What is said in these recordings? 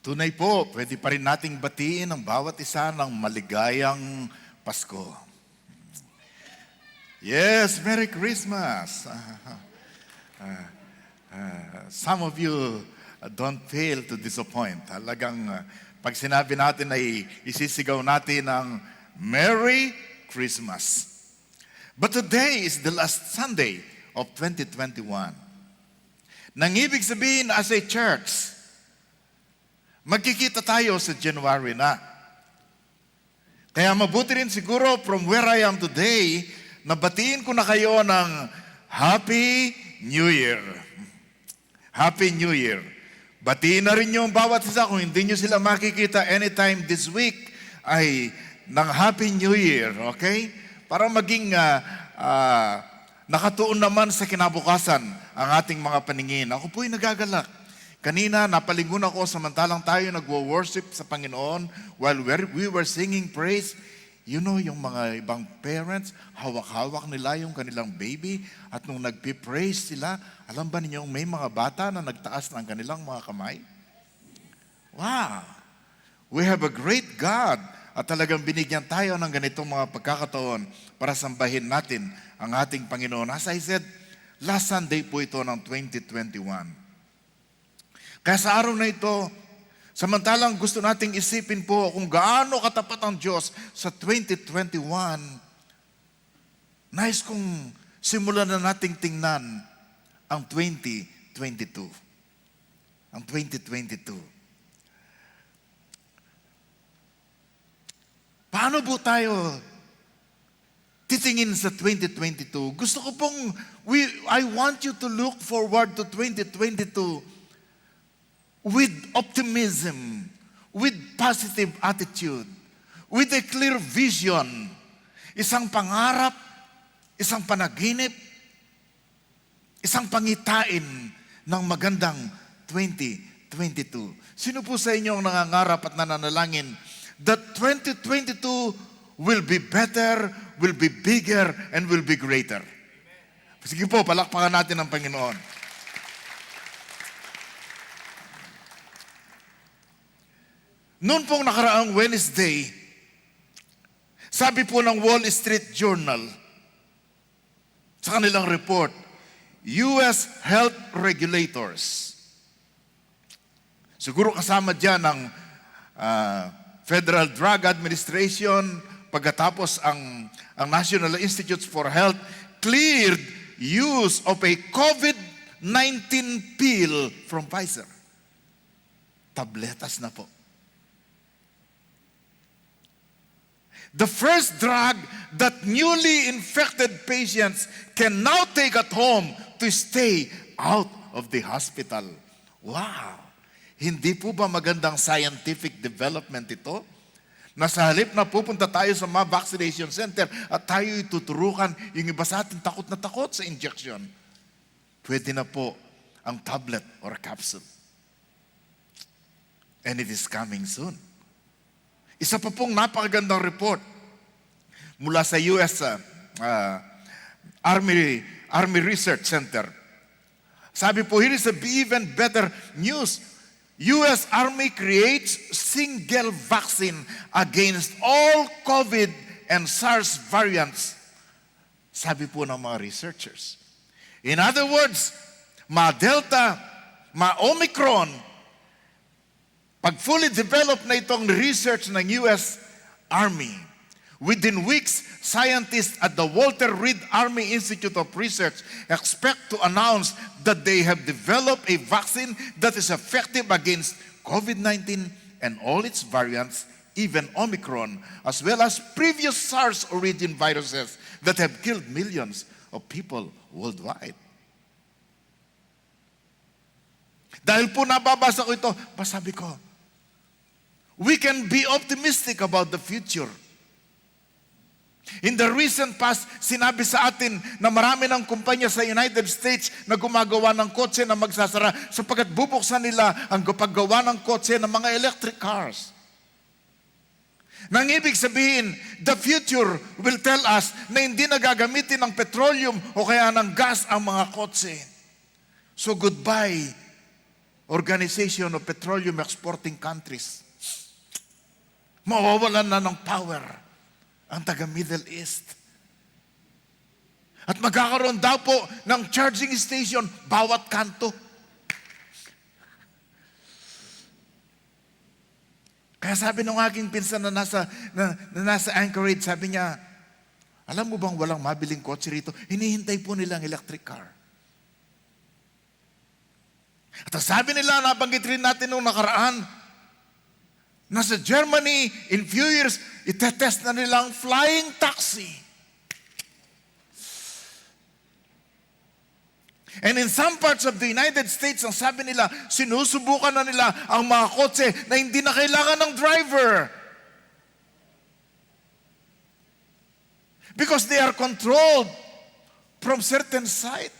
Tunay po, pwede pa rin nating batiin ang bawat isa ng maligayang Pasko. Yes, Merry Christmas! Some of you don't fail to disappoint. Talagang pag sinabi natin ay isisigaw natin ang Merry Christmas. But today is the last Sunday of 2021. Nang ibig sabihin as a church, magkikita tayo sa January na. Kaya mabuti rin siguro from where I am today, nabatiin ko na kayo ng Happy New Year. Happy New Year. Batiin na rin yung bawat isa kung hindi nyo sila makikita anytime this week ay ng Happy New Year, okay? Para maging nakatuon naman sa kinabukasan ang ating mga paningin. Ako po'y nagagalak. Kanina, napalingon ako samantalang tayo nagwo-worship sa Panginoon while we were singing praise. You know, yung mga ibang parents, hawak-hawak nila yung kanilang baby at nung nagpi-praise sila, alam ba ninyong may mga bata na nagtaas ng kanilang mga kamay? Wow! We have a great God at talagang binigyan tayo ng ganitong mga pagkakataon para sambahin natin ang ating Panginoon. As I said, last Sunday po ito ng 2021. Kaya sa araw na ito, samantalang gusto nating isipin po kung gaano katapat ang Diyos sa 2021, nais kong simulan na nating tingnan ang 2022. Ang 2022. Paano po tayo titingin sa 2022? Gusto ko pong, I want you to look forward to 2022 with optimism, with positive attitude, with a clear vision, isang pangarap, isang panaginip, isang pangitain ng magandang 2022. Sino po sa inyo ang nangangarap at nananalangin that 2022 will be better, will be bigger, and will be greater? Sige po, palakpakan natin ang Panginoon. Noon pong nakaraang Wednesday, sabi po ng Wall Street Journal sa kanilang report, US health regulators, siguro kasama dyan ang Federal Drug Administration, pagkatapos ang National Institutes for Health, cleared use of a COVID-19 pill from Pfizer. Tabletas na po. The first drug that newly infected patients can now take at home to stay out of the hospital. Wow! Hindi po ba magandang scientific development ito? Na sa halip na pupunta tayo sa mga vaccination center at tayo ituturukan, yung iba sa atin takot na takot sa injection. Pwede na po ang tablet or capsule. And it is coming soon. Isa pa pong napakagandang report mula sa US Army Research Center. Sabi po, here is a even better news. US Army creates single vaccine against all COVID and SARS variants. Sabi po ng mga researchers. In other words, ma-Delta, ma-Omicron, pag fully developed na itong research ng US Army, within weeks, scientists at the Walter Reed Army Institute of Research expect to announce that they have developed a vaccine that is effective against COVID-19 and all its variants, even Omicron, as well as previous SARS origin viruses that have killed millions of people worldwide. Dahil po nababasa ko ito, sabi ko, we can be optimistic about the future. In the recent past, sinabi sa atin na marami ng kumpanya sa United States na gumagawa ng kotse na magsasara sapagkat bubuksan nila ang paggawa ng kotse ng mga electric cars. Nang ibig sabihin, the future will tell us na hindi na gagamitin ng petroleum o kaya ng gas ang mga kotse. So goodbye Organization of Petroleum Exporting Countries. Mawawalan na ng power ang taga Middle East. At magkakaroon daw po ng charging station bawat kanto. Kaya sabi ng aking pinsan na nasa Anchorage, sabi niya, alam mo bang walang mabiling kotse rito? Hinihintay po nila ang electric car. At sabi nila, nabanggit rin natin nung nakaraan, nasa Germany, in few years, itetest na nila ang flying taxi. And in some parts of the United States, ang sabi nila, sinusubukan na nila ang mga kotse na hindi na kailangan ng driver. Because they are controlled from certain side.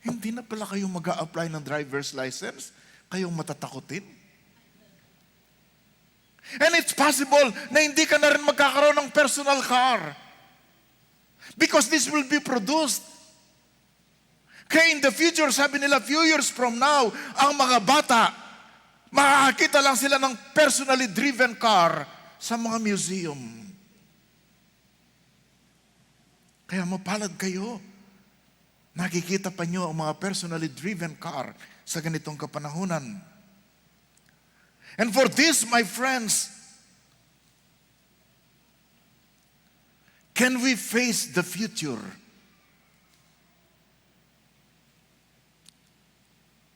Hindi na pala kayo mag-a-apply ng driver's license, kayong matatakotin. And it's possible na hindi ka na rin magkakaroon ng personal car. Because this will be produced. Kaya in the future, sabi nila, few years from now, ang mga bata, makakakita lang sila ng personally driven car sa mga museum. Kaya mapalad kayo. Nakikita pa nyo ang mga personally driven car sa ganitong kapanahunan. And for this, my friends, can we face the future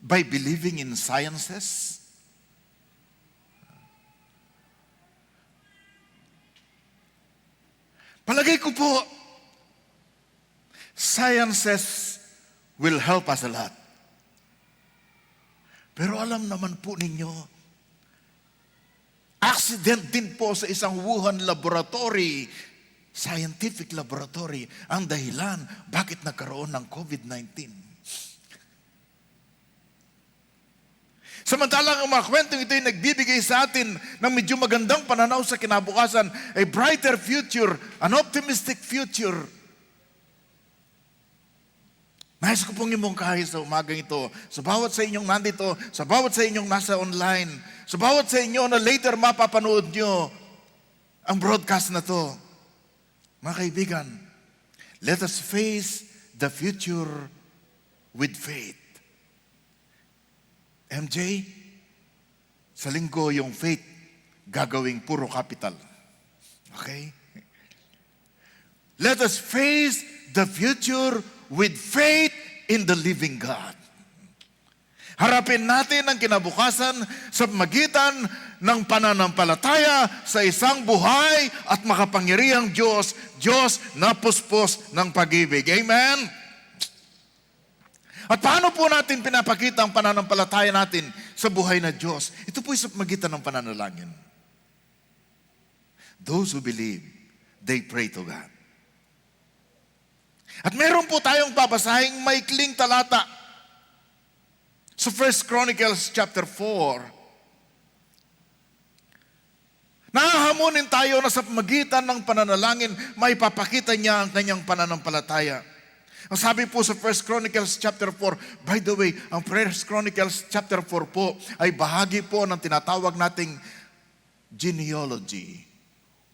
by believing in sciences? Palagay ko po, sciences will help us a lot. Pero alam naman po ninyo, accident din po sa isang Wuhan laboratory, scientific laboratory, ang dahilan bakit nagkaroon ng COVID-19. Samantalang ang mga kwentong ito ay nagbibigay sa atin ng medyo magandang pananaw sa kinabukasan, a brighter future, an optimistic future. Nais ko pong imungkahi sa umagang ito, sa bawat sa inyong nandito, sa bawat sa inyong nasa online, sa bawat sa inyo na later mapapanood nyo ang broadcast na to. Mga kaibigan, let us face the future with faith. MJ, sa linggo yung faith gagawing puro capital. Okay? Let us face the future with faith in the living God. Harapin natin ang kinabukasan sa magitan ng pananampalataya sa isang buhay at makapangyarihang Diyos, Diyos na puspos ng pag-ibig. Amen? At paano po natin pinapakita ang pananampalataya natin sa buhay na Diyos? Ito po sa magitan ng pananalangin. Those who believe, they pray to God. At meron po tayong babasahing maikling talata sa 1 Chronicles chapter 4. Nahahamunin tayo na sa magitan ng pananalangin, may papakita niya ang kanyang pananampalataya. Ang sabi po sa 1 Chronicles chapter 4, by the way, ang 1 Chronicles chapter 4 po ay bahagi po ng tinatawag nating genealogy.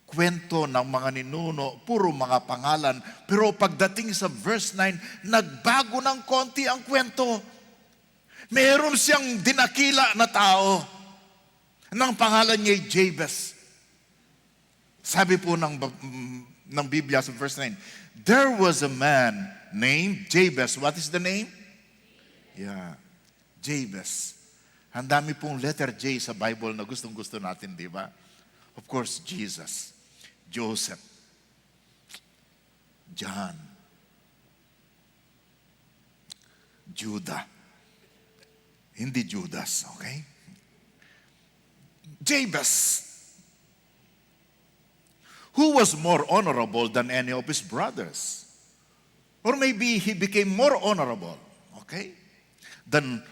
Kwento ng mga ninuno, puro mga pangalan. Pero pagdating sa verse 9, nagbago ng konti ang kwento. Meron siyang dinakila na tao. Ang pangalan niya ay Jabez. Sabi po ng Biblia sa verse 9, there was a man named Jabez. What is the name? Yeah, Jabez. Ang dami pong letter J sa Bible na gustong-gusto natin, di ba? Of course, Jesus, Joseph, John, Judah. Hindi Judas, okay? Jabez, who was more honorable than any of his brothers. Or maybe he became more honorable, okay, than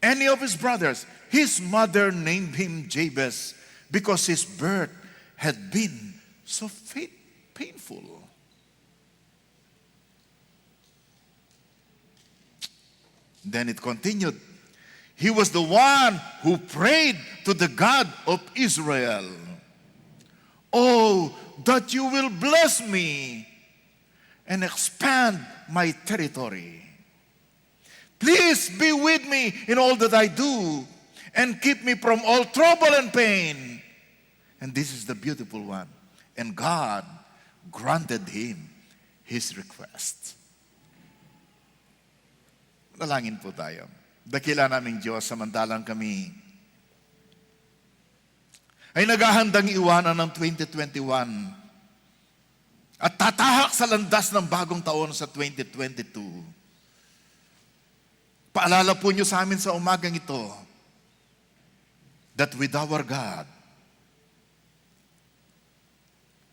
any of his brothers. His mother named him Jabez because his birth had been so painful. Then it continued. He was the one who prayed to the God of Israel. Oh, that you will bless me and expand my territory. Please be with me in all that I do and keep me from all trouble and pain. And this is the beautiful one. And God granted him his request. Dalangin po tayo. Dakila naming Diyos, samantalang kami ay naghahandang iwanan ng 2021 at tatahak sa landas ng bagong taon sa 2022. Paalala po niyo sa amin sa umagang ito that with our God,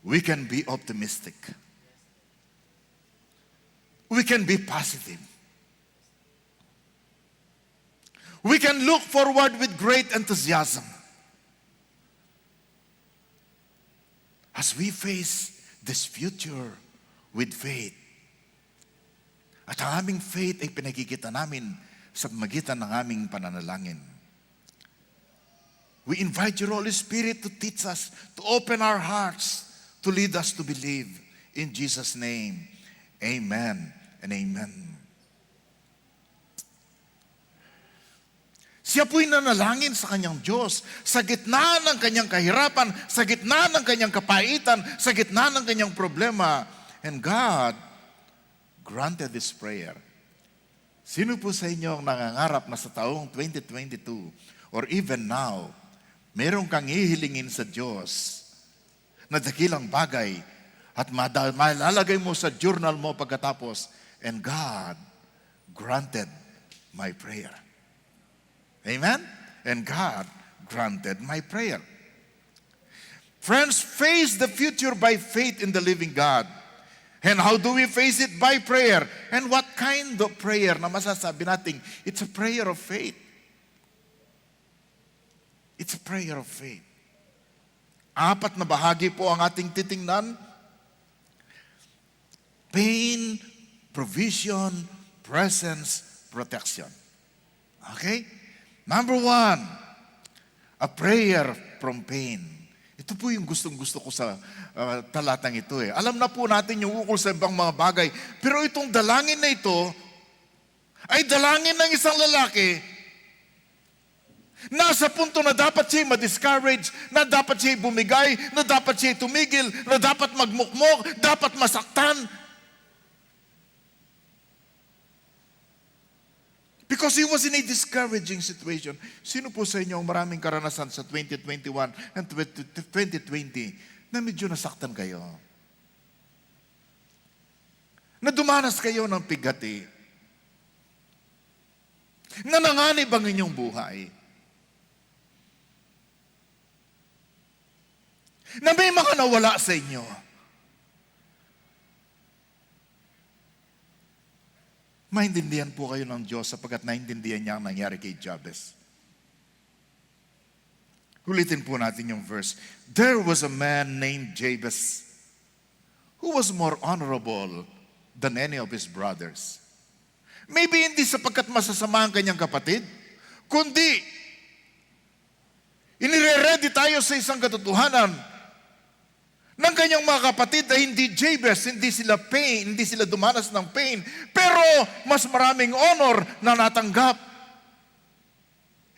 we can be optimistic. We can be positive. We can look forward with great enthusiasm as we face this future with faith. At ang aming faith ay pinagkikita namin sa magitan ng aming pananalangin. We invite your Holy Spirit to teach us, to open our hearts, to lead us to believe. In Jesus' name, amen and amen. Siya po'y nanalangin sa kanyang Diyos sa gitna ng kanyang kahirapan, sa gitna ng kanyang kapaitan, sa gitna ng kanyang problema. And God granted this prayer. Sino po sa inyo ang nangangarap na sa taong 2022 or even now, meron kang hihilingin sa Diyos na dakilang bagay at malalagay mo sa journal mo pagkatapos, and God granted my prayer. Amen? And God granted my prayer. Friends, face the future by faith in the living God. And how do we face it? By prayer. And what kind of prayer na masasabi natin? It's a prayer of faith. It's a prayer of faith. 4 na bahagi po ang ating titingnan. Pain, provision, presence, protection. Okay? Number 1, a prayer from pain. Ito po yung gustong-gusto ko sa talatang ito eh. Alam na po natin yung ukol sa ibang mga bagay. Pero itong dalangin na ito ay dalangin ng isang lalaki. Nasa punto na dapat siya ma-discourage, na dapat siya bumigay, na dapat siya tumigil, na dapat magmukmok, dapat masaktan. Because he was in a discouraging situation. Sino po sa inyo ang maraming karanasan sa 2021 and 2020 na medyo nasaktan kayo? Na dumanas kayo ng pigati? Na nanganib ang inyong buhay? Na may mga nawala sa inyo? Maintindihan po kayo ng Diyos sapagkat naintindihan niya ang nangyari kay Jabez. Ulitin po natin yung verse. There was a man named Jabez who was more honorable than any of his brothers. Maybe hindi sapagkat masasama ang kanyang kapatid, kundi inire-ready tayo sa isang katotohanan ng kanyang mga kapatid ay hindi Jabez, hindi sila dumanas ng pain, pero mas maraming honor na natanggap.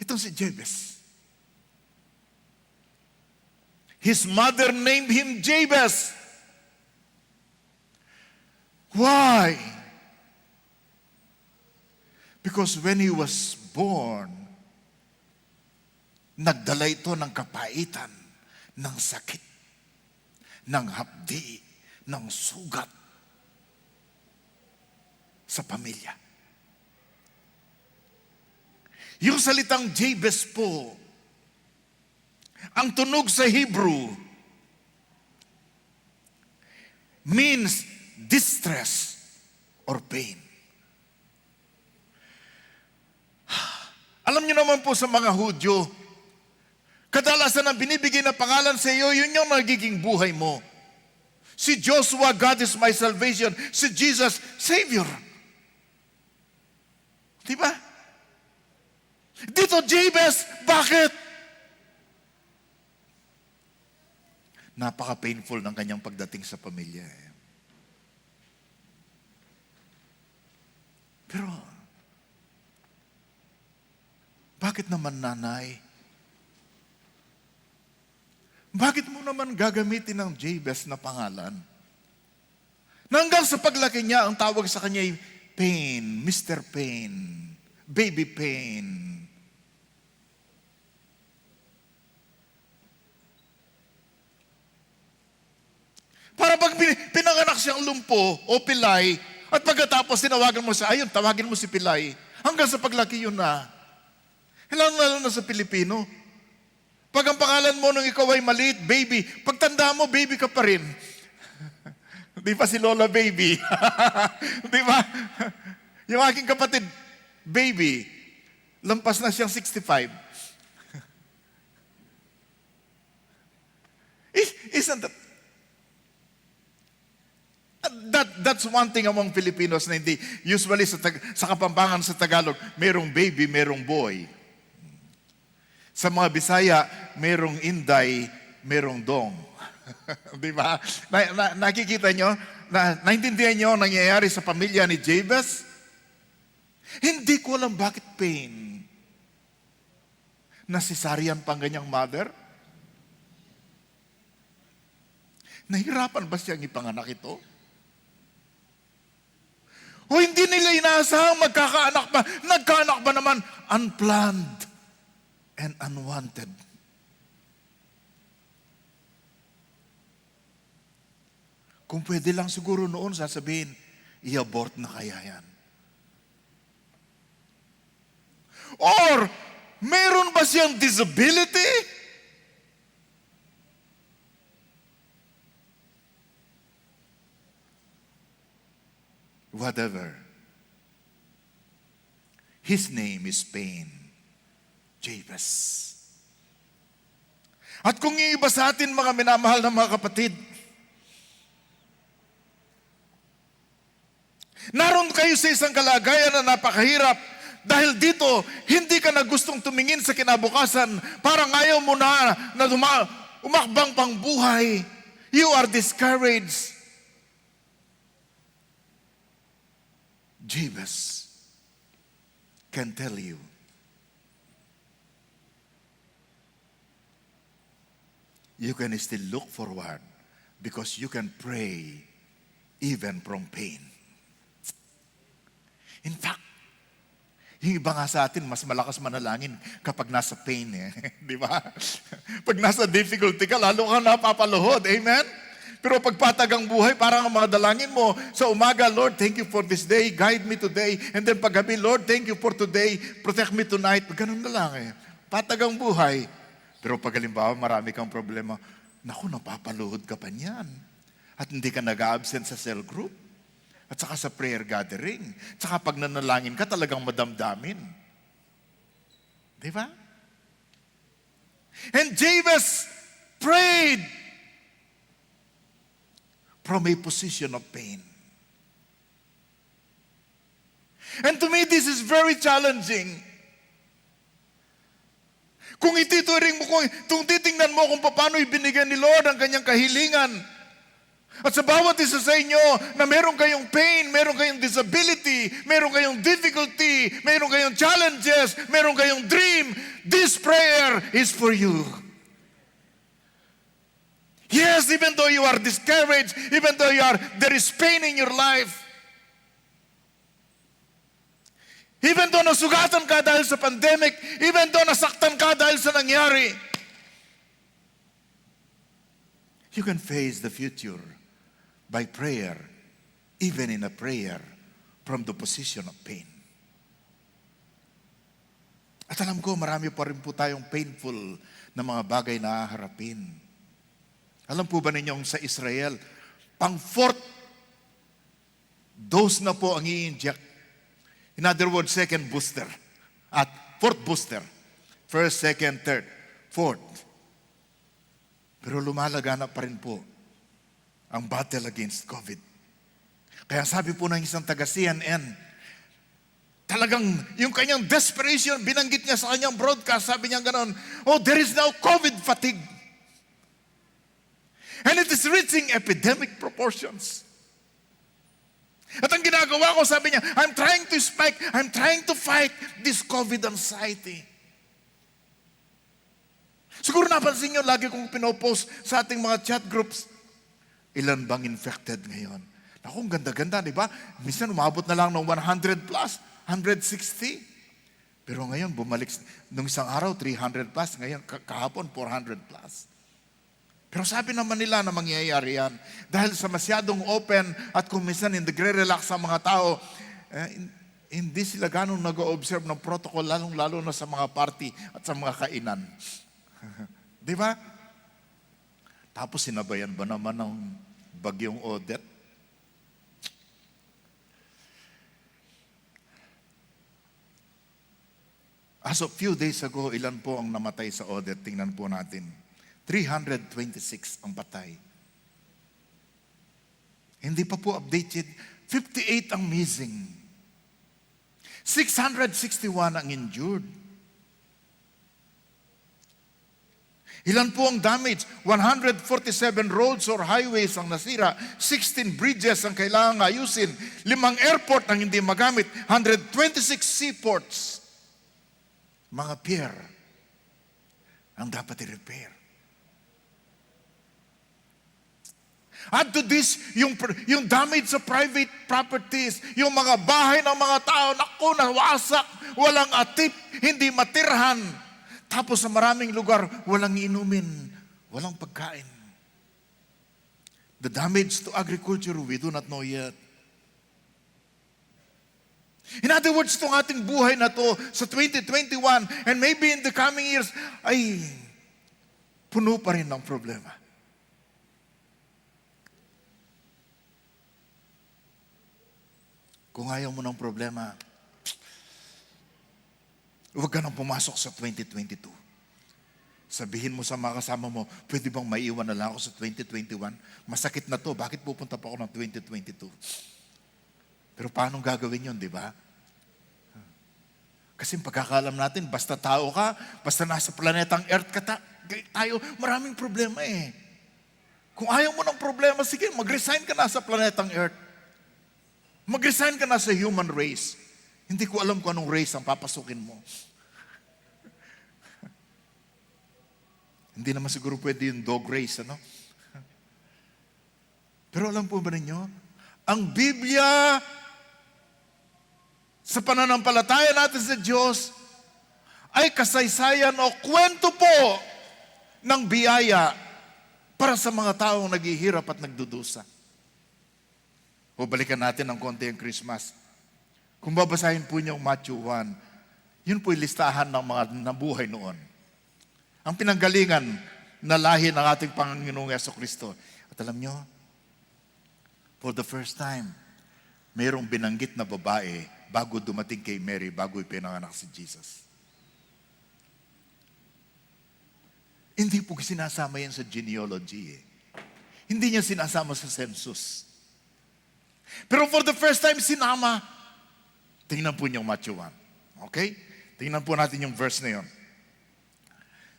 Itong si Jabez. His mother named him Jabez. Why? Because when he was born, nagdala ito ng kapaitan, ng sakit, ng hapdi, ng sugat sa pamilya. Yung salitang Jabez po, ang tunog sa Hebrew means distress or pain. Alam niyo naman po sa mga Hudyo, kadalasan ang binibigay na pangalan sa iyo, yun yung nagiging buhay mo. Si Joshua, God is my salvation. Si Jesus, Savior. Diba? Dito, Jabez, bakit? Napaka-painful ng kanyang pagdating sa pamilya. Pero, bakit naman nanay? Bakit mo naman gagamitin ang Jabez na pangalan? Hanggang sa paglaki niya, ang tawag sa kanya ay Pain, Mr. Pain, Baby Pain. Para pag pinanganak siyang lumpo o pilay, at pagkatapos tinawagan mo siya, ayun, tawagin mo si pilay. Hanggang sa paglaki yun na. Lalo na sa Pilipino. Pag ang pangalan mo nung ikaw ay maliit, baby, pagtanda mo, baby ka pa rin. Di pa si Lola baby. Di ba? Yung aking kapatid, baby, lampas na siyang 65. Isn't that's one thing among Filipinos na hindi, usually sa Kapampangan sa Tagalog, merong baby, merong boy. Sa mga Bisaya, merong inday, merong dong. Di ba? Nakikita nyo? Naintindihan nyo ang nangyayari sa pamilya ni Jabez? Hindi ko alam bakit pain. Nasisarian pa ang ganyang mother? Nahirapan ba siyang ipanganak ito? O hindi nila inaasahang magkakaanak ba? Nagkaanak ba naman? Unplanned and unwanted. Kung pwede lang siguro noon sasabihin, i-abort na kaya yan. Or, meron ba siyang disability? Whatever. His name is Pain. Jabez. At kung yung iba sa atin, mga minamahal na mga kapatid, naroon kayo sa isang kalagayan na napakahirap dahil dito, hindi ka na gustong tumingin sa kinabukasan, parang ayaw mo na umakbang pang buhay. You are discouraged. Jabez can tell you, you can still look forward because you can pray even from pain. In fact, yung iba nga sa atin, mas malakas manalangin kapag nasa pain. Di ba? Pag nasa difficulty ka, lalo kang napapaluhod. Amen? Pero pag patag ang buhay, parang ang mga dalangin mo, sa umaga, Lord, thank you for this day, guide me today. And then paggabi, Lord, thank you for today, protect me tonight. Ganun na lang Patag ang buhay. Pero pag halimbawa, marami kang problema, naku, napapaluhod ka pa niyan. At hindi ka nag-absent sa cell group. At saka sa prayer gathering. At saka pag nanalangin ka, talagang madamdamin. Di ba? And Jabez prayed from a position of pain. And to me, this is very challenging. Kung itituring mo, kung titingnan mo kung paano ibinigyan ni Lord ang kanyang kahilingan, at sa bawat isa sa inyo na meron kayong pain, meron kayong disability, meron kayong difficulty, meron kayong challenges, meron kayong dream, this prayer is for you. Yes, even though you are discouraged, even though there is pain in your life, even though nasugatan ka dahil sa pandemic, even though nasaktan ka dahil sa nangyari, you can face the future by prayer, even in a prayer from the position of pain. At alam ko, marami pa rin po tayong painful na mga bagay na haharapin. Alam po ba ninyong sa Israel, pang 4th dose na po ang i-inject. In other words, 2nd booster. At 4th booster. 1st, 2nd, 3rd, 4th. Pero lumalaganap pa rin po ang battle against COVID. Kaya sabi po ng isang taga CNN, Talagang yung kanyang desperation, binanggit niya sa kanyang broadcast, sabi niya ganon, oh, there is now COVID fatigue. And it is reaching epidemic proportions. At ang ginagawa ko, sabi niya, I'm trying to fight this COVID anxiety. Siguro napansin niyo, lagi kong pinopost sa ating mga chat groups, ilan bang infected ngayon? Naku, ang ganda-ganda, di ba? Minsan umabot na lang ng 100 plus, 160. Pero ngayon, bumalik, nung isang araw, 300 plus, ngayon, kahapon, 400 plus. Pero sabi naman nila na mangyayari yan. Dahil sa masyadong open at kung minsan nagre-relax ang mga tao, hindi sila ganong nag-observe ng protocol, lalong-lalo na sa mga party at sa mga kainan. Di ba? Tapos sinabayan ba naman ng bagyong Odette? As of few days ago, ilan po ang namatay sa Odette? Tingnan po natin. 326 ang patay. Hindi pa po updated. 58 ang missing. 661 ang injured. Ilan po ang damage? 147 roads or highways ang nasira. 16 bridges ang kailangang ayusin. 5 airport ang hindi magamit. 126 seaports. Mga pier ang dapat i-repair. Add to this, yung damage sa private properties, yung mga bahay ng mga tao, naku, nawasak, walang atip, hindi matirhan. Tapos sa maraming lugar, walang inumin, walang pagkain. The damage to agriculture, we do not know yet. In other words, itong ating buhay na to sa 2021 and maybe in the coming years, ay puno pa rin ng problema. Kung ayaw mo ng problema, huwag ka nang pumasok sa 2022. Sabihin mo sa mga kasama mo, pwede bang maiwan na lang ako sa 2021? Masakit na to, bakit pupunta pa ako ng 2022? Pero paano gagawin yun, di ba? Kasi pagkakalam natin, basta tao ka, basta nasa planetang Earth ka tayo, maraming problema eh. Kung ayaw mo ng problema, sige, mag-resign ka na sa planetang Earth. Mag-resign ka na sa human race. Hindi ko alam kung anong race ang papasukin mo. Hindi naman siguro pwede yung dog race, ano? Pero alam po ba ninyo, ang Biblia, sa pananampalataya natin sa Diyos, ay kasaysayan o kwento po ng biyaya para sa mga taong naghihirap at nagdudusa. O balikan natin ng konti ang Christmas. Kung babasahin po niyo ang Matthew 1, yun po yung listahan ng mga nabuhay noon. Ang pinanggalingan na lahi ng ating Panginoong Jesucristo. At alam niyo, for the first time, mayroong binanggit na babae bago dumating kay Mary, bago ipinanganak si Jesus. Hindi po sinasama yan sa genealogy eh. Hindi niya sinasama sa census. Pero for the first time, sinama. Tingnan po niyo Matthew 1. Okay? Tingnan po natin yung verse na yun.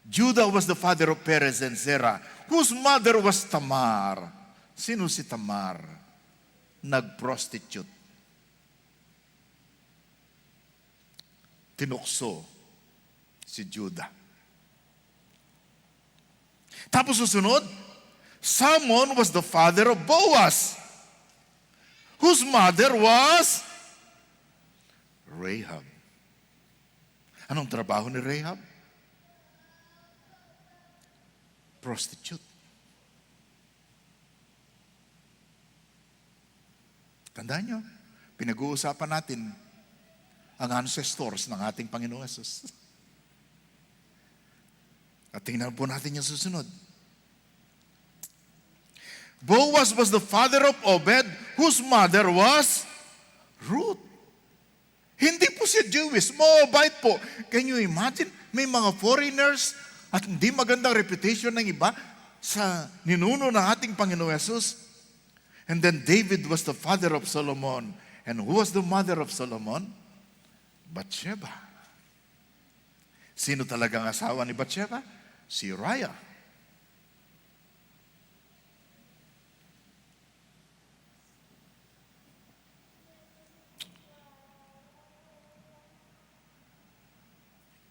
Judah was the father of Perez and Zerah, whose mother was Tamar. Sino si Tamar? Nag-prostitute. Tinukso si Judah. Tapos susunod, Salmon was the father of Boaz, whose mother was Rahab. Anong trabaho ni Rahab? Prostitute. Tandaan nyo, pinag-uusapan natin ang ancestors ng ating Panginoong Hesus. At tingnan po natin yung susunod. Boaz was the father of Obed, whose mother was Ruth. Hindi po siya Jewish, Moabite po. Can you imagine? May mga foreigners at hindi magandang reputation ng iba sa ninuno ng ating Panginoong Hesus. And then David was the father of Solomon. And who was the mother of Solomon? Bathsheba. Sino talagang asawa ni Bathsheba? Si Uriah.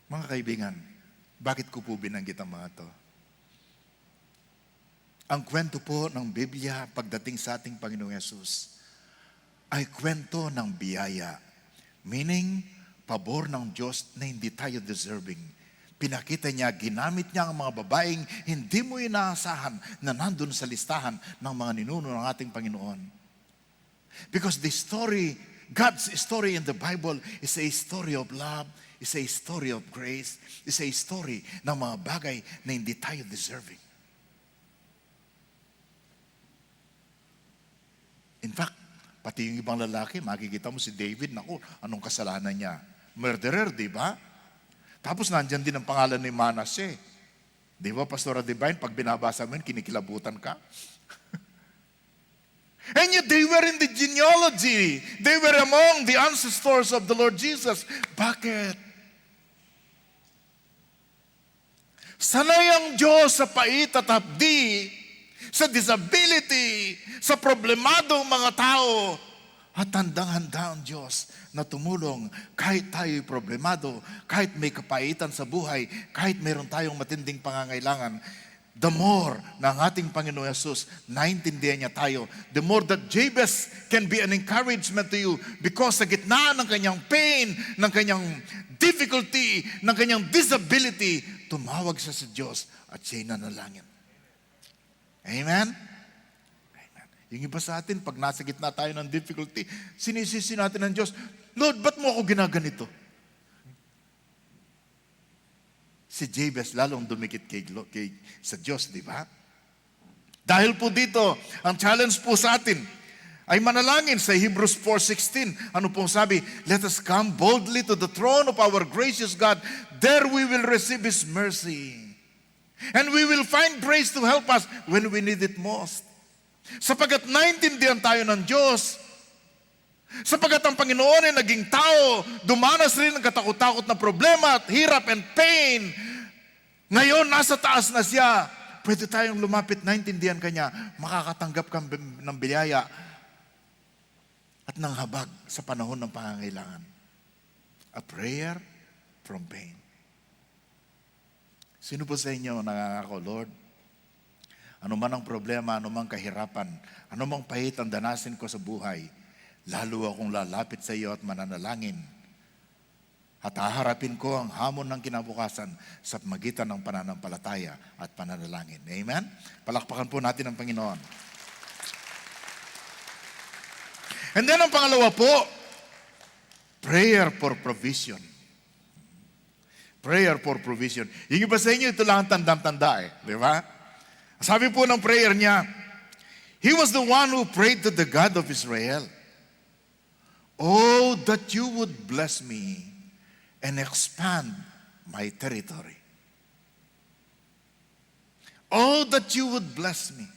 Mga kaibigan, bakit ko po binanggit ang mga to? Ang kwento po ng Biblia pagdating sa ating Panginoong Yesus ay kwento ng biyaya. Meaning, pabor ng Diyos na hindi tayo deserving. Pinakita niya, ginamit niya ang mga babaeng hindi mo inaasahan na nandun sa listahan ng mga ninuno ng ating Panginoon. Because the story, God's story in the Bible is a story of love, is a story of grace, is a story ng mga bagay na hindi tayo deserving. In fact, pati yung ibang lalaki, makikita mo si David, naku, anong kasalanan niya? Murderer, di ba? Tapos nandyan din ang pangalan ni Manasseh. Di ba, Pastora Divine, pag binabasa mo yun, kinikilabutan ka? And yet they were in the genealogy. They were among the ancestors of the Lord Jesus. Bakit? Sanay ang Diyos sa pait at hapdi, sa disability, sa problemadong mga tao. At handang-handa ang Diyos na tumulong kahit tayo'y problemado, kahit may kapaitan sa buhay, kahit mayroon tayong matinding pangangailangan. The more na ang ating Panginoon Yesus, naintindihan niya tayo, the more that Jabez can be an encouragement to you because sa gitna ng kanyang pain, ng kanyang difficulty, ng kanyang disability, tumawag siya sa Diyos at siya'y nanalangin. Amen? Amen. Yung iba sa atin, pag nasa gitna tayo ng difficulty, sinisisi natin ng Diyos, Lord, ba't mo ako ginaganito? Si Jabez lalong dumikit sa Diyos, di ba? Dahil po dito, ang challenge po sa atin ay manalangin sa Hebrews 4:16. Ano pong sabi? Let us come boldly to the throne of our gracious God. There we will receive His mercy. And we will find grace to help us when we need it most. Sapagkat naintindihan tayo ng Diyos, sapagkat ang Panginoon ay naging tao, dumanas rin ng katakot-takot na problema at hirap and pain. Ngayon, nasa taas na siya. Pwede tayong lumapit, naintindihan kanya, makakatanggap ka ng biyaya at ng habag sa panahon ng pangangailangan. A prayer from pain. Sino po sa inyo nangangako, Lord, ano man ang problema, ano man kahirapan, ano mang pahit ang danasin ko sa buhay, lalo akong lalapit sa iyo at mananalangin. At haharapin ko ang hamon ng kinabukasan sa magitan ng pananampalataya at pananalangin. Amen? Palakpakan po natin ang Panginoon. And then ang pangalawa po, prayer for provision. Prayer for provision. Yung iba sa inyo, ito lang ang tandang-tanda eh. Di ba? Sabi po ng prayer niya, he was the one who prayed to the God of Israel. Oh, that you would bless me and expand my territory. Oh, that you would bless me.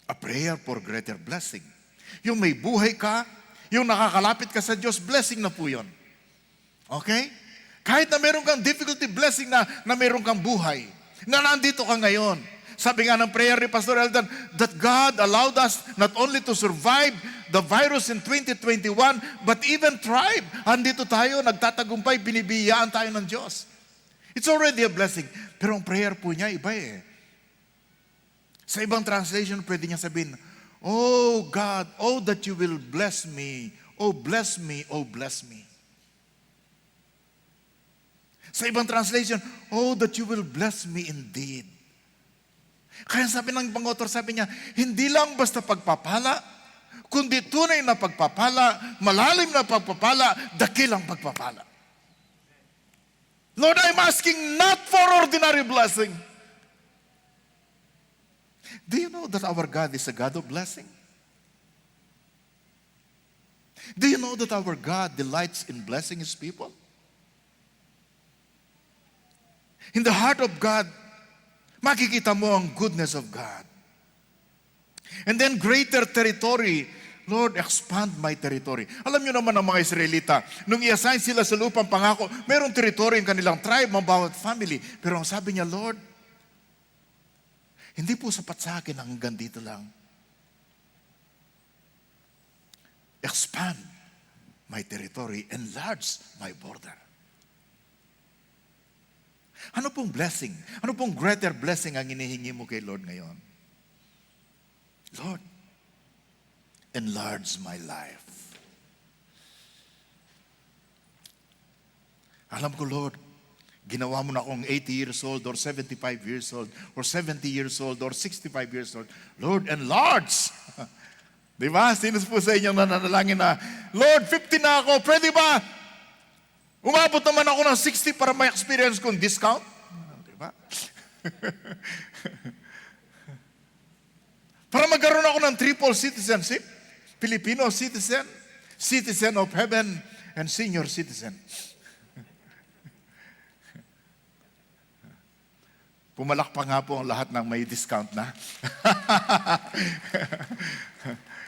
A prayer for greater blessing. Yung may buhay ka, yung nakakalapit ka sa Diyos, blessing na po yun. Okay? Kahit na meron kang difficulty, blessing na meron kang buhay. Na nandito ka ngayon. Sabi nga ng prayer ni Pastor Eldan, that God allowed us not only to survive the virus in 2021, but even thrive. Andito tayo, nagtatagumpay, binibiyaan tayo ng Diyos. It's already a blessing. Pero ang prayer po niya, iba eh. Sa ibang translation, pwede niya sabihin, oh God, oh that you will bless me. Oh bless me, oh bless me. Sa ibang translation, oh that you will bless me indeed. Kaya sabi ng ibang author, sabi niya, hindi lang basta pagpapala, kundi tunay na pagpapala, malalim na pagpapala, dakilang pagpapala. Lord, I'm asking not for ordinary blessing. Do you know that our God is a God of blessing? Do you know that our God delights in blessing His people? In the heart of God, makikita mo ang goodness of God. And then greater territory, Lord, expand my territory. Alam niyo naman ang mga Israelita, nung i-assign sila sa lupang pangako, merong territory ang kanilang tribe, ang bawat family. Pero ang sabi niya, Lord, hindi po sapat sa akin hanggang dito lang. Expand my territory, enlarge my border. Ano pong blessing? Ano pong greater blessing ang hinihingi mo kay Lord ngayon? Lord, enlarge my life. Alam ko, Lord, ginawa mo na akong 80 years old or 75 years old or 70 years old or 65 years old. Lord, enlarge. Di ba? Sino po sa inyong nananalangin na, Lord, 50 na ako, pwede ba? Umabot naman ako ng 60 para may experience kong discount. Di ba? Para magkaroon ako ng triple citizenship, Filipino citizen, citizen of heaven, and senior citizen. Pumalakpak nga po ang lahat ng may discount na.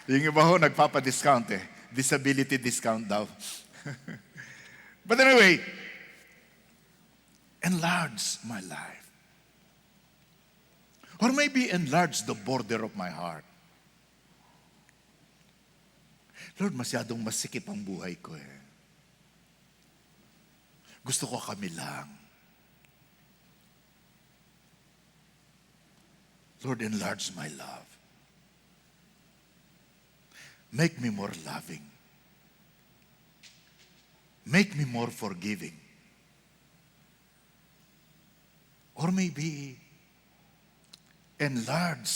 Yung iba ho, nagpapadiscount eh. Disability discount daw. But anyway, enlarge my life. Or maybe enlarge the border of my heart. Lord, masyadong masikip ang buhay ko eh. Gusto ko kami lang. Lord, enlarge my love. Make me more loving. Make me more forgiving. Or maybe, enlarge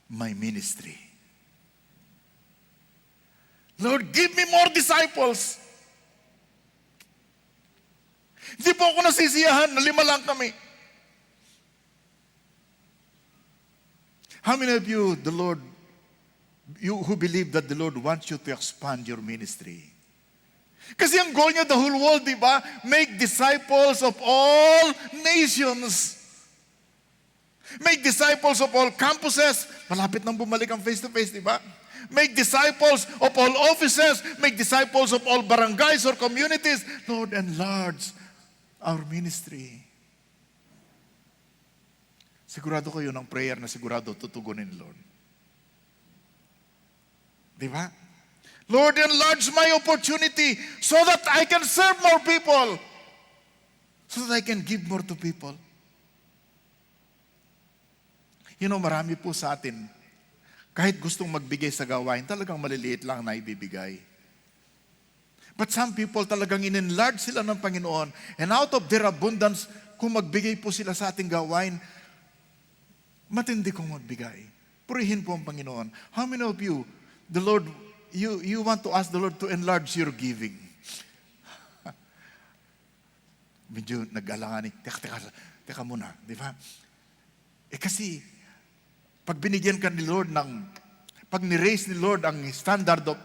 my ministry. Lord, give me more disciples. Hindi po ako nasisiyahan na 5 lang kami. How many of you, you who believe that the Lord wants you to expand your ministry? Kasi ang goal niya, the whole world, di ba? Make disciples of all nations. Make disciples of all campuses. Malapit nang bumalik ang face-to-face, di ba? Make disciples of all offices. Make disciples of all barangays or communities. Lord, enlarge our ministry. Sigurado kayo ng prayer na sigurado tutugunin, Lord. Di ba? Lord, enlarge my opportunity so that I can serve more people. So that I can give more to people. You know, marami po sa atin, kahit gustong magbigay sa gawain, talagang maliliit lang na ibibigay. But some people talagang in-enlarge sila ng Panginoon, and out of their abundance, kung magbigay po sila sa ating gawain, matindi kong magbigay. Purihin po ang Panginoon. How many of you, the Lord, you want to ask the Lord to enlarge your giving? Medyo nag-alangan. Teka muna, di ba? Kasi, pag binigyan ka ni Lord pag ni-raise ni Lord ang standard of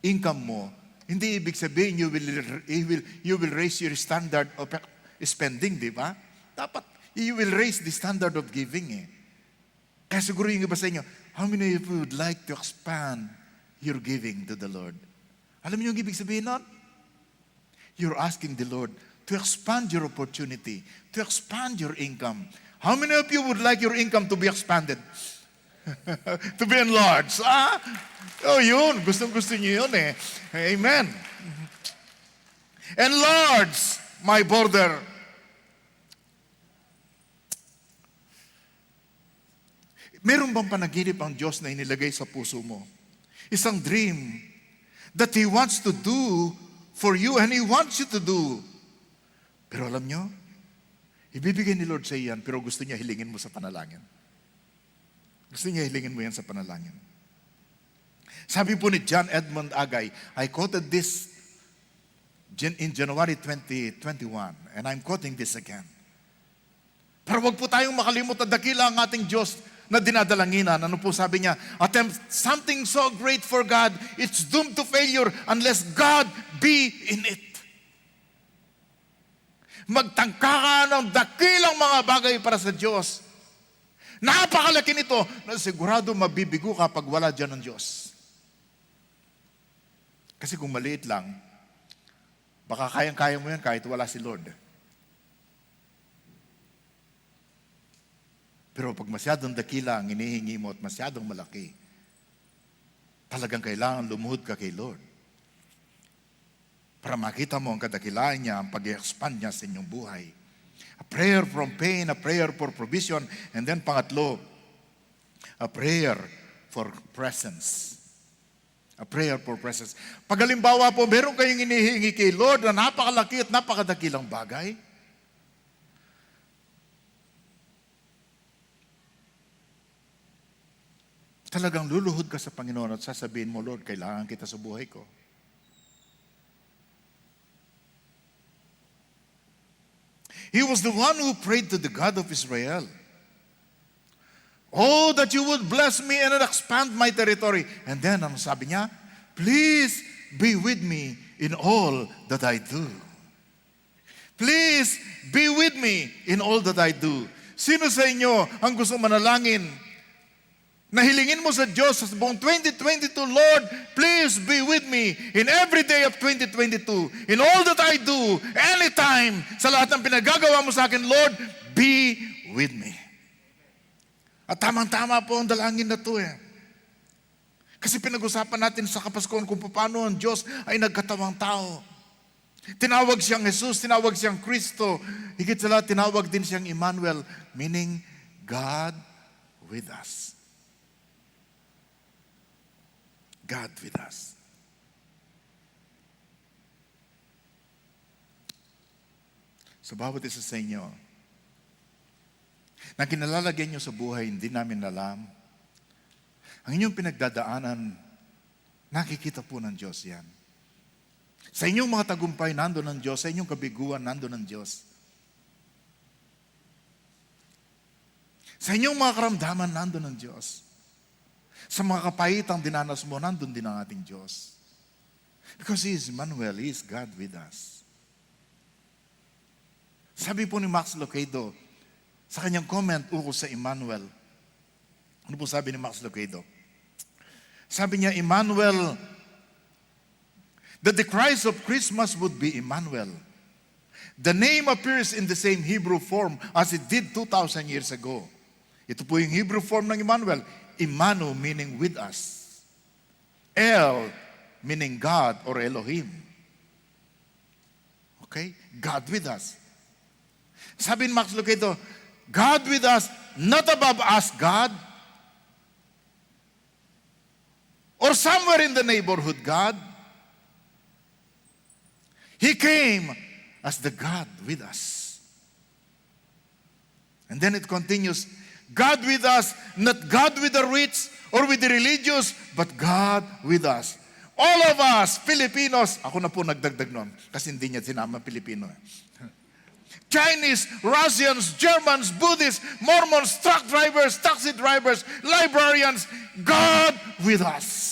income mo, hindi ibig sabihin you will raise your standard of spending, di ba? Dapat, you will raise the standard of giving eh. Kaya siguro yung iba sa inyo, how many of you would like to expand your giving to the Lord? Alam niyo yung ibig sabihin nun? You're asking the Lord to expand your opportunity, to expand your income. How many of you would like your income to be expanded? To be enlarged? Oh, yun. Gustong-gusto niyo yun eh. Amen. Enlarge my border. Meron bang panaginip ang Diyos na inilagay sa puso mo? Isang dream that He wants to do for you and He wants you to do. Pero alam nyo, ibibigay ni Lord sa iyan, pero gusto niya hilingin mo sa panalangin. Gusto niya hilingin mo yan sa panalangin. Sabi po ni John Edmund Agay, I quoted this in January 2021, and I'm quoting this again. Pero wag po tayong makalimot na dakila ang ating Diyos na dinadalanginan. Ano po sabi niya? Attempt something so great for God, it's doomed to failure unless God be in it. Magtangka ka ng dakilang mga bagay para sa Diyos Napakalaki nito na sigurado mabibigo ka pag wala dyan ng Diyos. Kasi kung maliit lang, baka kayang-kaya mo yan kahit wala si Lord. Pero pag masyadong dakila ang hinihingi mo at masyadong malaki, talagang kailangan lumuhod ka kay Lord para makita mo ang kadakilaan niya, ang pag-expand niya sa inyong buhay. A prayer from pain, a prayer for provision, and then pangatlo, a prayer for presence. A prayer for presence. Pag halimbawa po, meron kayong inihingi kay Lord na napakalaki at napakadakilang bagay, talagang luluhod ka sa Panginoon at sasabihin mo, Lord, kailangan kita sa buhay ko. He was the one who prayed to the God of Israel. Oh, that you would bless me and expand my territory. And then, ang sabi niya, please be with me in all that I do. Please be with me in all that I do. Sino sa inyo ang gusto manalangin? Nahilingin mo sa Diyos sa buong 2022, Lord, please be with me in every day of 2022. In all that I do, anytime, sa lahat ng pinagagawa mo sa akin, Lord, be with me. At tamang-tama po ang dalangin na to eh. Kasi pinag-usapan natin sa Kapaskuhan kung paano ang Diyos ay nagkatawang tao. Tinawag siyang Jesus, tinawag siyang Kristo. Higit sa lahat, tinawag din siyang Emmanuel, meaning God with us. God with us. So bawat isa sa inyo, na kinalalagay nyo sa buhay, hindi namin alam. Ang inyong pinagdadaanan, nakikita po ng Diyos yan. Sa inyong mga tagumpay, nandun ng Diyos. Sa inyong kabiguan, nandun ng Diyos. Sa inyong mga karamdaman, nandun ng Diyos. Sa mga kapahitang dinanas mo, nandun din ang ating Diyos. Because He is Emmanuel, He is God with us. Sabi po ni Max Lucado, sa kanyang comment ukol sa Emmanuel, ano po sabi ni Max Lucado? Sabi niya, Emmanuel, that the Christ of Christmas would be Emmanuel. The name appears in the same Hebrew form as it did 2,000 years ago. Ito po yung Hebrew form ng Emmanuel. Imanu meaning with us. El meaning God or Elohim. Okay? God with us. Sabi ni Max Lucado, God with us, not above us, God. Or somewhere in the neighborhood, God. He came as the God with us. And then it continues, God with us, not God with the rich or with the religious, but God with us. All of us, Filipinos, ako na po nagdagdag nun, kasi hindi niya sinama Pilipino. Chinese, Russians, Germans, Buddhists, Mormons, truck drivers, taxi drivers, librarians, God with us.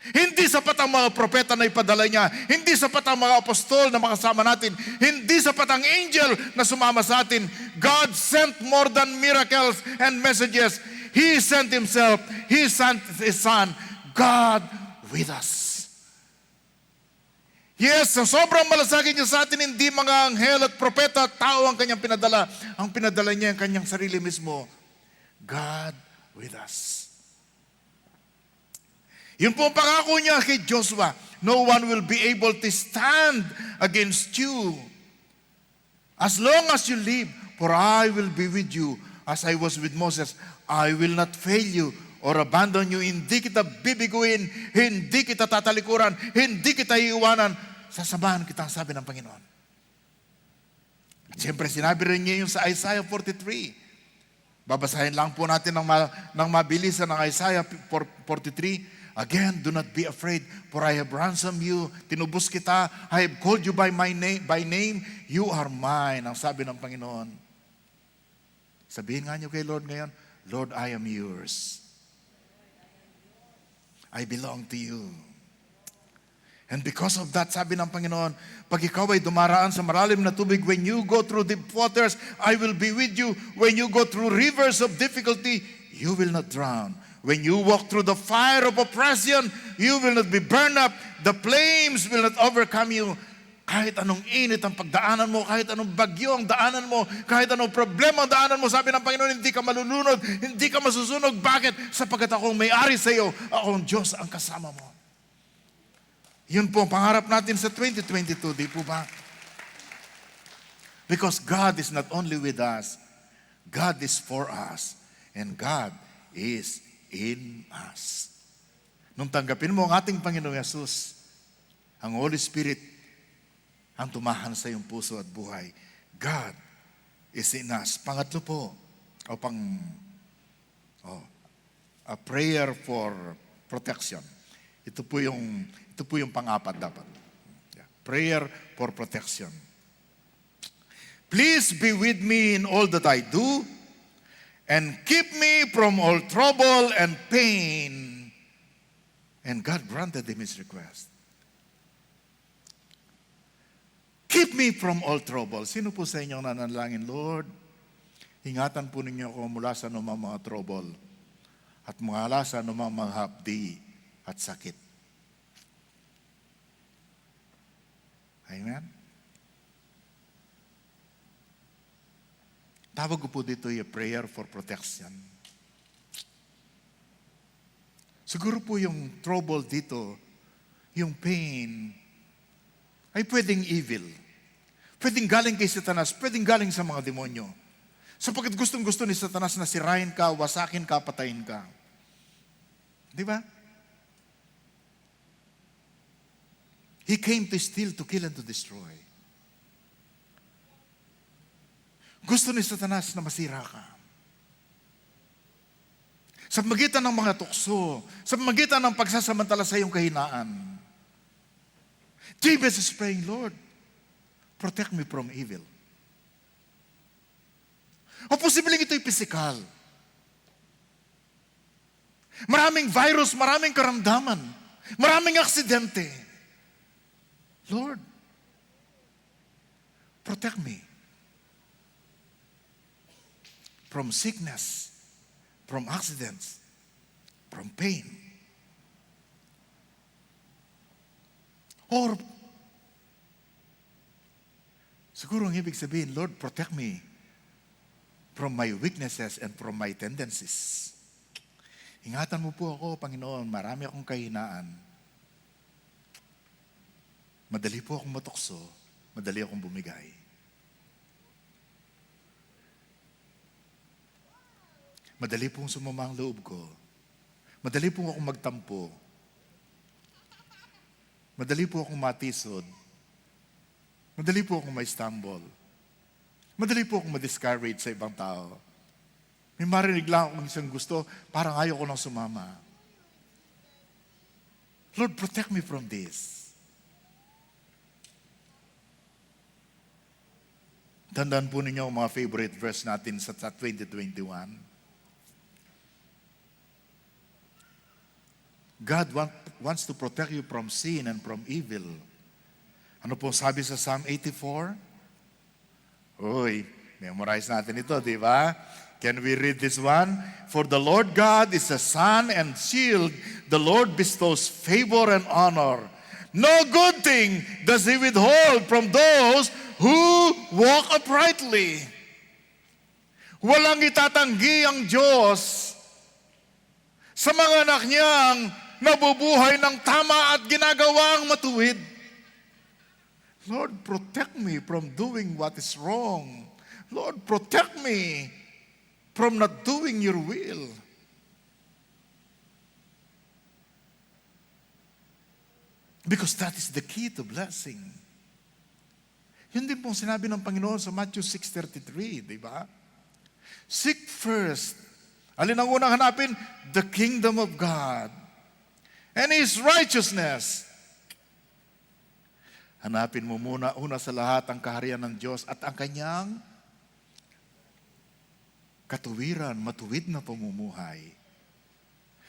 Hindi sapat ang mga propeta na ipadala niya. Hindi sapat ang mga apostol na makasama natin. Hindi sapat ang angel na sumama sa atin. God sent more than miracles and messages. He sent Himself. He sent His Son. God with us. Yes, sa sobrang malasakit niya sa atin, hindi mga anghel at propeta, tao ang kanyang pinadala. Ang pinadala niya ang kanyang sarili mismo. God with us. Yun po ang pangako niya kay Joshua. No one will be able to stand against you as long as you live, for I will be with you as I was with Moses. I will not fail you or abandon you. Hindi kita bibiguin, hindi kita tatalikuran, hindi kita iiwanan. Sasamahan kita, ang sabi ng Panginoon. At siyempre, sinabi rin niya yung sa Isaiah 43. Babasahin lang po natin ng mabilisan ng Isaiah 43. Again, do not be afraid, for I have ransomed you. Tinubos kita. I have called you by name. You are mine. Ang sabi ng Panginoon. Sabihin nga niyo kay Lord ngayon, Lord, I am yours. I belong to you. And because of that, sabi ng Panginoon, pag ikaw ay dumaraan sa malalim na tubig, when you go through deep waters, I will be with you. When you go through rivers of difficulty, you will not drown. When you walk through the fire of oppression, you will not be burned up. The flames will not overcome you. Kahit anong init ang pagdaanan mo, kahit anong bagyo ang daanan mo, kahit anong problema ang daanan mo, sabi ng Panginoon, hindi ka malulunod, hindi ka masusunog. Bakit? Sapagkat akong may-ari sa iyo, akong Diyos ang kasama mo. Yun po ang pangarap natin sa 2022, di po ba? Because God is not only with us, God is for us, and God is in us. Nung tanggapin mo ang ating Panginoong Yesus, ang Holy Spirit ang tumahan sa iyong puso at buhay. God is in us. Pangatlo po, a prayer for protection. Ito po yung pang-apat dapat. Yeah. Prayer for protection. Please be with me in all that I do, and keep me from all trouble and pain. And God granted him his request. Keep me from all trouble. Sino po sa inyo nananalangin, Lord, ingatan po ninyo ako mula sa anumang mga trouble at mula sa anumang mga hapdi at sakit. Amen? Tawag ko po dito yung prayer for protection. Siguro po yung trouble dito, yung pain, ay pwedeng evil. Pwedeng galing kay Satanas, pwedeng galing sa mga demonyo. Sapagkat gustong-gusto ni Satanas na sirain ka, wasakin ka, patayin ka. Di ba? He came to steal, to kill, and to destroy. Gusto ni Satanas na masira ka. Sa magitan ng mga tukso, sa magitan ng pagsasamantala sa iyong kahinaan, Jabez is praying, Lord, protect me from evil. O posibleng ito'y physical. Maraming virus, maraming karamdaman, maraming aksidente. Lord, protect me from sickness, from accidents, from pain. Or, siguro ang ibig sabihin, Lord, protect me from my weaknesses and from my tendencies. Ingatan mo po ako, Panginoon, marami akong kahinaan. Madali po akong matukso, madali akong bumigay. Madali pong sumama ang loob ko. Madali po akong magtampo. Madali po akong matisod. Madali po akong ma-stumble. Madali po akong ma-discourage sa ibang tao. May marinig lang akong isang gusto, parang ayaw ko nang sumama. Lord, protect me from this. Tandaan po ninyo ang mga favorite verse natin sa 2021. God wants to protect you from sin and from evil. Ano po sabi sa Psalm 84? Uy, memorize natin ito, di ba? Can we read this one? For the Lord God is a sun and shield. The Lord bestows favor and honor. No good thing does He withhold from those who walk uprightly. Walang itatanggi ang Diyos sa mga anak niyang nabubuhay ng tama at ginagawang matuwid. Lord, protect me from doing what is wrong. Lord, protect me from not doing your will. Because that is the key to blessing. Yun din pong sinabi ng Panginoon sa Matthew 6:33, di ba? Seek first. Alin ang unang hanapin? The kingdom of God and His righteousness. Hanapin mo muna, una sa lahat, ang kaharian ng Diyos at ang Kanyang katuwiran, matuwid na pamumuhay.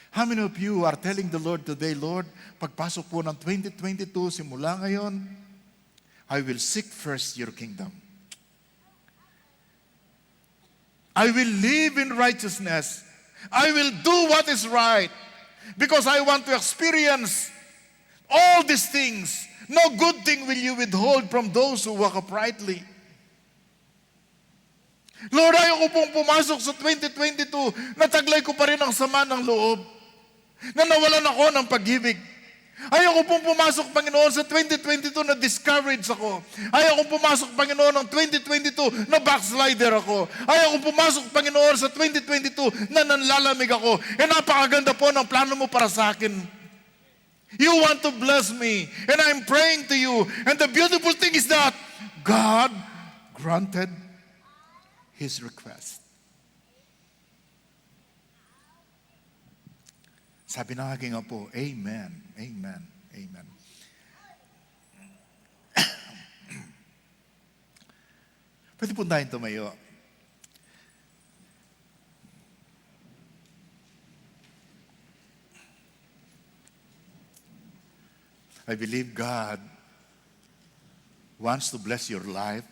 How many of you are telling the Lord today, Lord, pagpasok po ng 2022, simula ngayon, I will seek first your kingdom. I will live in righteousness. I will do what is right because I want to experience all these things. No good thing will you withhold from those who walk uprightly. Lord, ayoko pong pumasok sa 2022 na taglay ko pa rin ang sama ng loob, na nawalan ako ng pag-ibig. Ayoko pong pumasok, Panginoon, sa 2022 na discouraged ako. Ayoko pumasok, Panginoon, ng 2022 na backslider ako. Ayoko pumasok, Panginoon, sa 2022 na nanlalamig ako. E napakaganda po ng plano mo para sa akin. You want to bless me, and I'm praying to you. And the beautiful thing is that God granted His request. Sabi ng aking apo, Amen, Amen, Amen. Pwede po tayong tumayo. I believe God wants to bless your life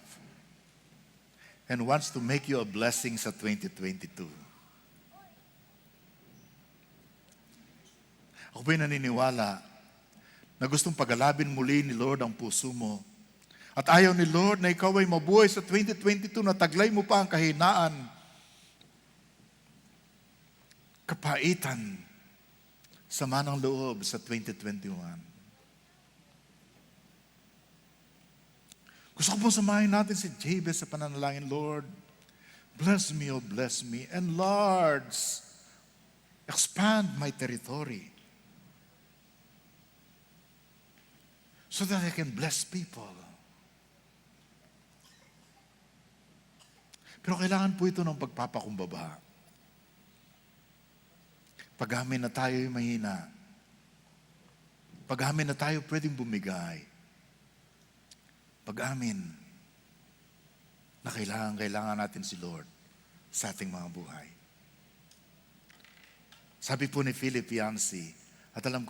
and wants to make you a blessing sa 2022. Ako po'y naniniwala na gustong pagalabin muli ni Lord ang puso mo. At ayaw ni Lord na ikaw ay mabuhay sa 2022 na taglay mo pa ang kahinaan, kapaitan, sama ng loob sa 2021. Gusto ko pong samahin natin si Jabez sa pananalangin, Lord, bless me, oh bless me, enlarge, expand my territory, so that I can bless people. Pero kailangan po ito ng pagpapakumbaba. Pag-amin na tayo'y mahina. Pag-amin na tayo pwedeng bumigay. Pag-amin na kailangan natin si Lord sa ating mga buhay. Sabi po ni Philip Yancey, at alam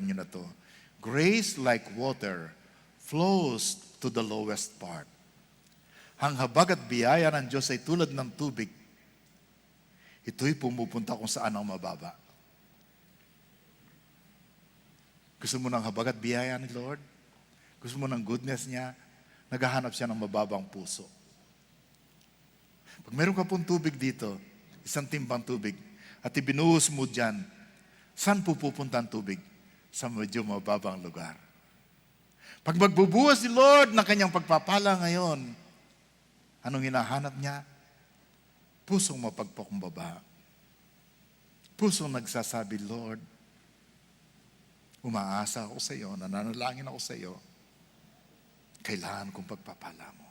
niyo na to, grace like water flows to the lowest part. Ang habag at biyaya ng Diyos ay tulad ng tubig. Ito'y pumupunta kung saan ang mababa. Gusto mo ng habag at biyaya ni Lord? Gusto mo ng goodness niya? Naghahanap siya ng mababang puso. Pag meron ka pong tubig dito, isang timbang tubig, at ibinuhos mo dyan, saan pupunta ang tubig? Sa medyo mababang lugar. Pag magbubuhos si Lord ng kanyang pagpapala ngayon, anong hinahanap niya? Pusong mapagpakumbaba. Pusong nagsasabi, Lord, umaasa ako sa iyo, nananalangin ako sa iyo, kailangan kong pagpapala mo.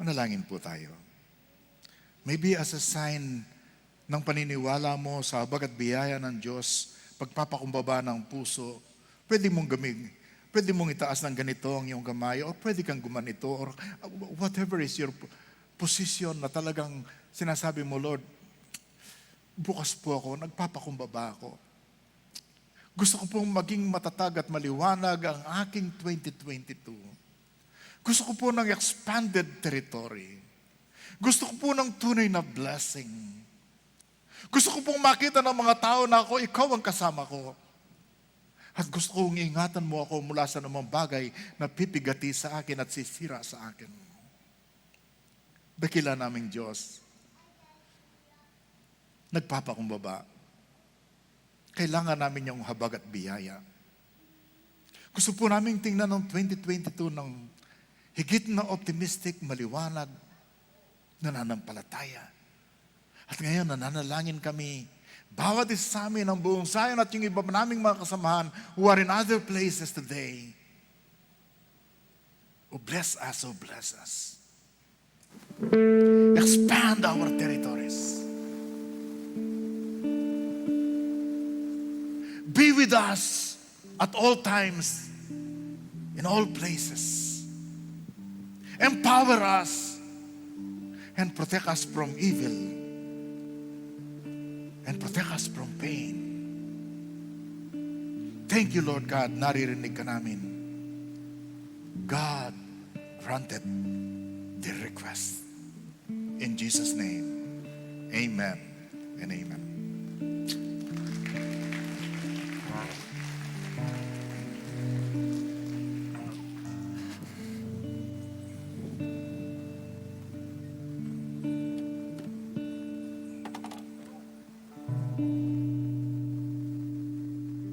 Manalangin po tayo. Maybe as a sign ng paniniwala mo sa habag at biyaya ng Diyos, pagpapakumbaba ng puso, pwede mong itaas ng ganito ang iyong kamay, o pwede kang gumanito, or whatever is your position na talagang sinasabi mo, Lord, bukas po ako, nagpapakumbaba ako. Gusto ko pong maging matatag at maliwanag ang aking 2022. Gusto ko po ng expanded territory. Gusto ko po ng tunay na blessing. Gusto ko pong makita ng mga tao na ako, ikaw ang kasama ko. At gusto kong ingatan mo ako mula sa namang bagay na pipigati sa akin at sisira sa akin. Dakila naming Diyos, nagpapakumbaba. Kailangan namin yung habag at biyaya. Gusto po namin tingnan ng 2022 ng higit na optimistic, maliwanag, nananampalataya. At ngayon, nananalangin kami, bawat isa sa amin, ang buong Zion at yung iba naming mga kasamahan who are in other places today. Oh, bless us, oh, bless us. Expand our territories. Be with us at all times, in all places. Empower us and protect us from evil and protect us from pain. Thank you, Lord God, naririnig ka namin. God granted the request. In Jesus' name, amen and amen.